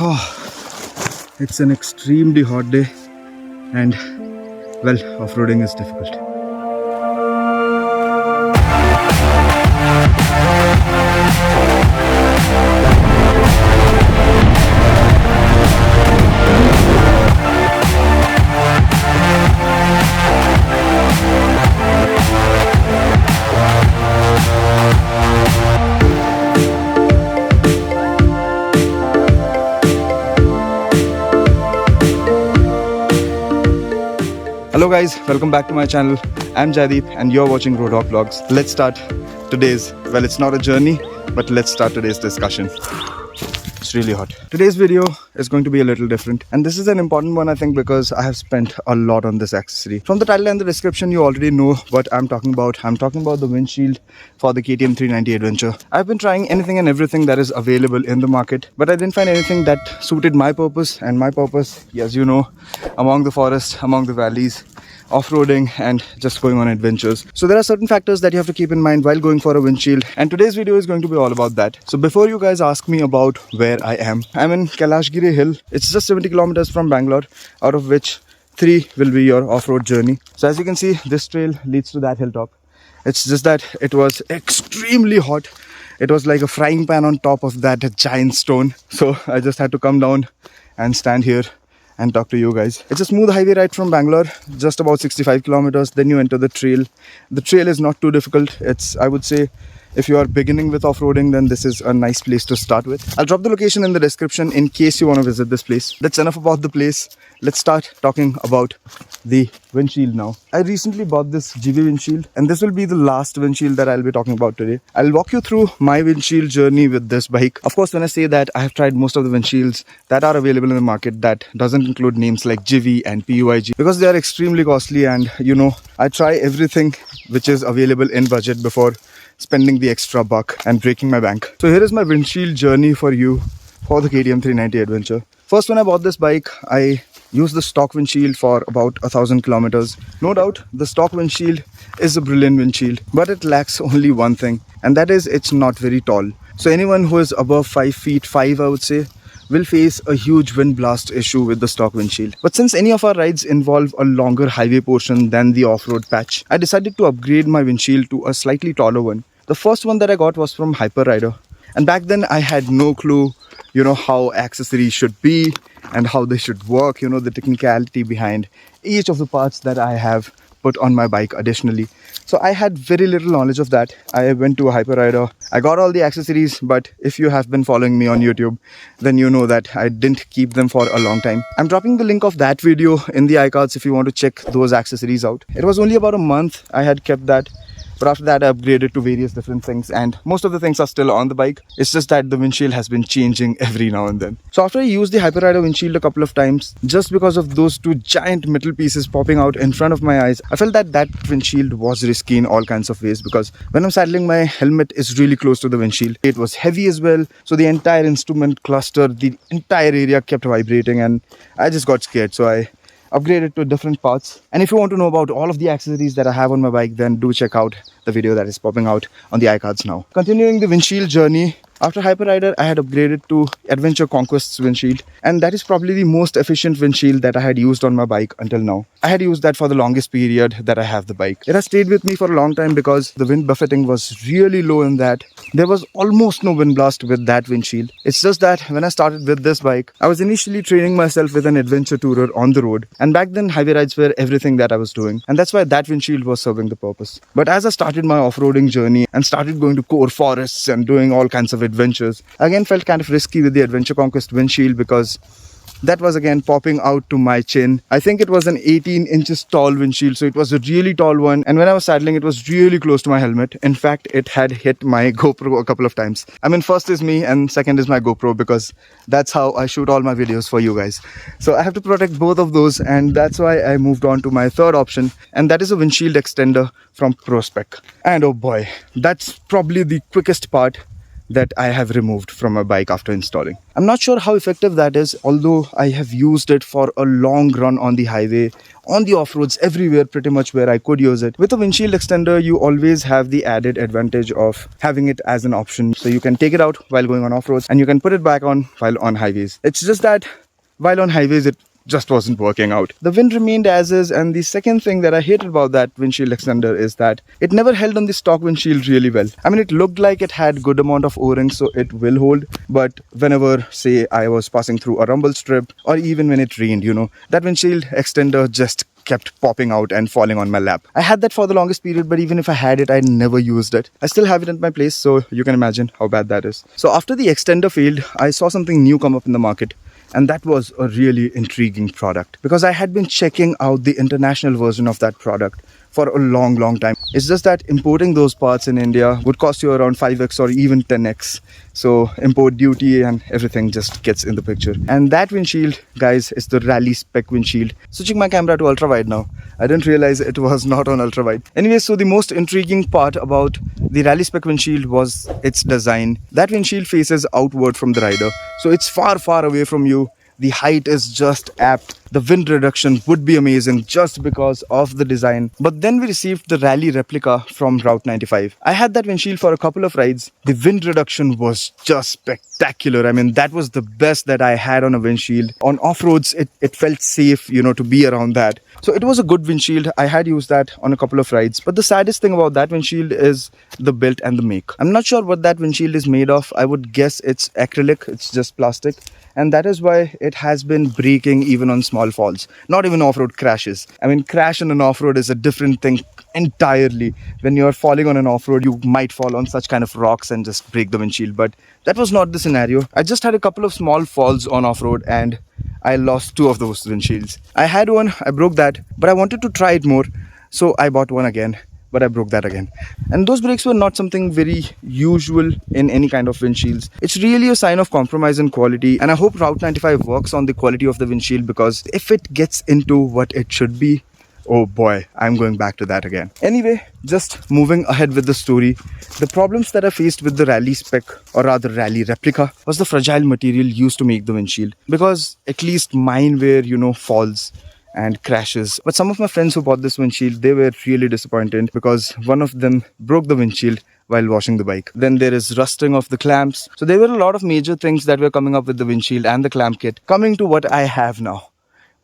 Oh, it's an extremely hot day and well, off-roading is difficult. Hello guys, welcome back to my channel. I'm Jaideep and you're watching RoadHawk vlogs. Let's start today's, well, it's not a journey, but let's start today's discussion. It's really hot. Today's video is going to be a little different, and this is an important one I think because I have spent a lot on this accessory. From the title and the description you already know what I'm talking about. I'm talking about the windshield for the KTM 390 Adventure. I've been trying anything and everything that is available in the market, but I didn't find anything that suited my purpose, and my purpose, as you know, among the forest, among the valleys, off-roading and just going on adventures. So there are certain factors that you have to keep in mind while going for a windshield, and today's video is going to be all about that. So before you guys ask me about where I am, I'm in Kailashgiri Hill. It's just 70 kilometers from Bangalore, out of which 3 will be your off-road journey. So as you can see, this trail leads to that hilltop. It's just that it was extremely hot. It was like a frying pan on top of that giant stone. So I just had to come down and stand here and talk to you guys. It's a smooth highway ride from Bangalore, just about 65 kilometers. Then you enter the trail. The trail is not too difficult. It's, I would say, if you are beginning with off-roading, then this is a nice place to start with. I'll drop the location in the description in case you want to visit this place. That's enough about the place. Let's start talking about the windshield now. I recently bought this Givi windshield, and this will be the last windshield that I'll be talking about today. I'll walk you through my windshield journey with this bike. Of course, when I say that, I have tried most of the windshields that are available in the market. That doesn't include names like Givi and PUIG because they are extremely costly, and you know, I try everything which is available in budget before spending the extra buck and breaking my bank. So here is my windshield journey for you for the KTM 390 Adventure. First, when I bought this bike, I used the stock windshield for about 1,000 kilometers. No doubt, the stock windshield is a brilliant windshield, but it lacks only one thing, and that is it's not very tall. So anyone who is above 5 feet 5, I would say, will face a huge wind blast issue with the stock windshield. But since any of our rides involve a longer highway portion than the off-road patch, I decided to upgrade my windshield to a slightly taller one. The first one that I got was from Hyper Rider, and back then I had no clue, you know, how accessories should be and how they should work, you know, the technicality behind each of the parts that I have put on my bike additionally. So I had very little knowledge of that. I went to a Hyper Rider. I got all the accessories, but if you have been following me on YouTube, then you know that I didn't keep them for a long time. I'm dropping the link of that video in the iCards if you want to check those accessories out. It was only about a month I had kept that. But after that, I upgraded to various different things, and most of the things are still on the bike. It's just that the windshield has been changing every now and then. So after I used the Hyper Rider windshield a couple of times, just because of those 2 giant metal pieces popping out in front of my eyes, I felt that that windshield was risky in all kinds of ways, because when I'm saddling, my helmet is really close to the windshield. It was heavy as well, so the entire instrument cluster, the entire area kept vibrating, and I just got scared. So I upgraded to different parts. And if you want to know about all of the accessories that I have on my bike, then do check out the video that is popping out on the iCards now. Continuing the windshield journey, after Hyper Rider, I had upgraded to Adventure Conquest's windshield, and that is probably the most efficient windshield that I had used on my bike until now. I had used that for the longest period that I have the bike. It has stayed with me for a long time because the wind buffeting was really low in that. There was almost no wind blast with that windshield. It's just that when I started with this bike, I was initially training myself with an adventure tourer on the road, and back then highway rides were everything that I was doing, and that's why that windshield was serving the purpose. But as I started my off-roading journey and started going to core forests and doing all kinds of adventures, I again felt kind of risky with the Adventure Conquest windshield because that was again popping out to my chin. I think it was an 18 inches tall windshield, so it was a really tall one, and when I was saddling, it was really close to my helmet. In fact, it had hit my GoPro a couple of times. I mean, first is me and second is my GoPro, because that's how I shoot all my videos for you guys. So I have to protect both of those, and that's why I moved on to my third option, and that is a windshield extender from Prospec. And oh boy, that's probably the quickest part that I have removed from my bike after installing. I'm not sure how effective that is, although I have used it for a long run on the highway, on the off-roads, everywhere pretty much where I could use it. With a windshield extender, you always have the added advantage of having it as an option. So you can take it out while going on off-roads and you can put it back on while on highways. It's just that while on highways, it just wasn't working out. The wind remained as is, and the second thing that I hated about that windshield extender is that it never held on the stock windshield really well. I mean, it looked like it had good amount of O-rings, so it will hold, but whenever, say, I was passing through a rumble strip or even when it rained, that windshield extender just kept popping out and falling on my lap. I had that for the longest period, but even if I had it, I never used it. I still have it in my place, so you can imagine how bad that is. So after the extender failed, I saw something new come up in the market. And that was a really intriguing product because I had been checking out the international version of that product for a long time. It's just that importing those parts in India would cost you around 5x or even 10x. So import duty and everything just gets in the picture. And that windshield, guys, is the Rally Spec windshield. Switching my camera to ultra wide now. I didn't realize it was not on ultra wide. Anyway, so the most intriguing part about the Rally Spec windshield was its design. That windshield faces outward from the rider, so it's far away from you. The height is just apt. The wind reduction would be amazing just because of the design. But then we received the Rally Replica from Route 95. I had that windshield for a couple of rides. The wind reduction was just spectacular. I mean, that was the best that I had on a windshield. On off-roads, it felt safe, to be around that. So it was a good windshield. I had used that on a couple of rides. But the saddest thing about that windshield is the build and the make. I'm not sure what that windshield is made of. I would guess it's acrylic. It's just plastic. And that is why it has been breaking even on small falls, not even off-road crashes. I mean, crash on an off-road is a different thing entirely. When you're falling on an off-road, you might fall on such kind of rocks and just break the windshield. But that was not the scenario. I just had a couple of small falls on off-road and I lost 2 of those windshields. I had one, I broke that, but I wanted to try it more. So I bought one again. But I broke that again. And those breaks were not something very usual in any kind of windshields. It's really a sign of compromise in quality, and I hope Route 95 works on the quality of the windshield, because if it gets into what it should be, oh boy, I'm going back to that again. Anyway, just moving ahead with the story, the problems that I faced with the Rally Spec, or rather Rally Replica, was the fragile material used to make the windshield, because at least mine were, falls and crashes. But some of my friends who bought this windshield, they were really disappointed because one of them broke the windshield while washing the bike. Then there is rusting of the clamps. So there were a lot of major things that were coming up with the windshield and the clamp kit. Coming to what I have now.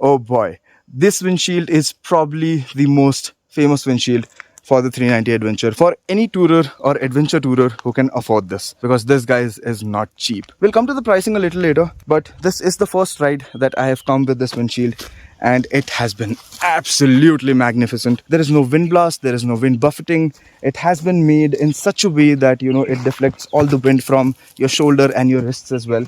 Oh boy, this windshield is probably the most famous windshield for the 390 Adventure, for any tourer or adventure tourer who can afford this, because this, guys, is not cheap. We'll come to the pricing a little later, but this is the first ride that I have come with this windshield, and it has been absolutely magnificent. There is no wind blast, there is no wind buffeting. It has been made in such a way that, it deflects all the wind from your shoulder and your wrists as well.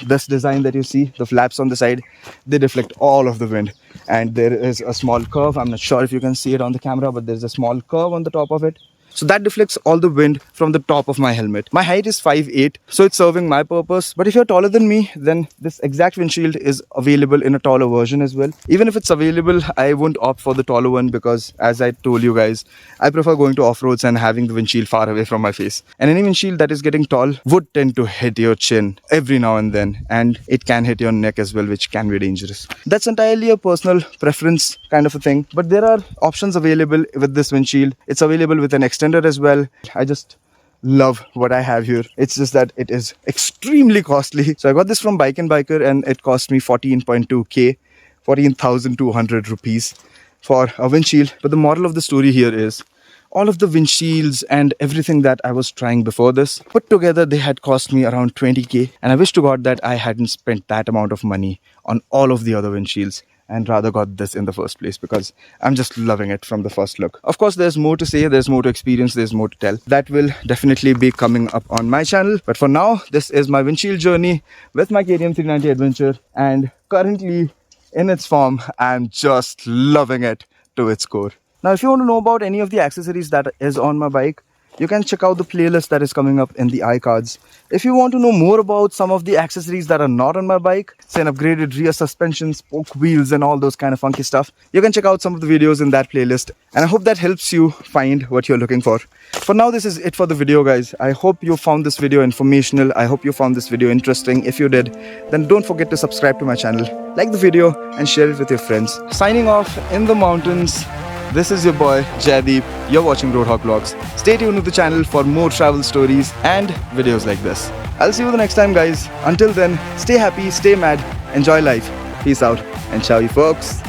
This design that you see, the flaps on the side, they deflect all of the wind. And there is a small curve. I'm not sure if you can see it on the camera, but there's a small curve on the top of it. So that deflects all the wind from the top of my helmet. My height is 5'8", so it's serving my purpose. But if you're taller than me, then this exact windshield is available in a taller version as well. Even if it's available, I won't opt for the taller one because, as I told you guys, I prefer going to off-roads and having the windshield far away from my face. And any windshield that is getting tall would tend to hit your chin every now and then. And it can hit your neck as well, which can be dangerous. That's entirely a personal preference kind of a thing. But there are options available with this windshield. It's available with an extender as well. I just love what I have here. It's just that it is extremely costly. So I got this from Bike and Biker and it cost me 14.2k, 14,200 rupees for a windshield. But the moral of the story here is all of the windshields and everything that I was trying before this, put together, they had cost me around 20k. And I wish to God that I hadn't spent that amount of money on all of the other windshields and rather got this in the first place, because I'm just loving it from the first look. Of course, there's more to say, there's more to experience, there's more to tell. That will definitely be coming up on my channel. But for now, this is my windshield journey with my KTM 390 Adventure, and currently in its form, I'm just loving it to its core. Now, if you want to know about any of the accessories that is on my bike, you can check out the playlist that is coming up in the iCards. If you want to know more about some of the accessories that are not on my bike, say an upgraded rear suspension, spoke wheels and all those kind of funky stuff, you can check out some of the videos in that playlist, and I hope that helps you find what you're looking for. For now, this is it for the video, guys. I hope you found this video informational. I hope you found this video interesting. If you did, then don't forget to subscribe to my channel, like the video and share it with your friends. Signing off in the mountains. This is your boy Jaideep. You're watching RoadHawk Vlogs. Stay tuned to the channel for more travel stories and videos like this. I'll see you the next time, guys. Until then, stay happy, stay mad, enjoy life. Peace out and ciao, you folks.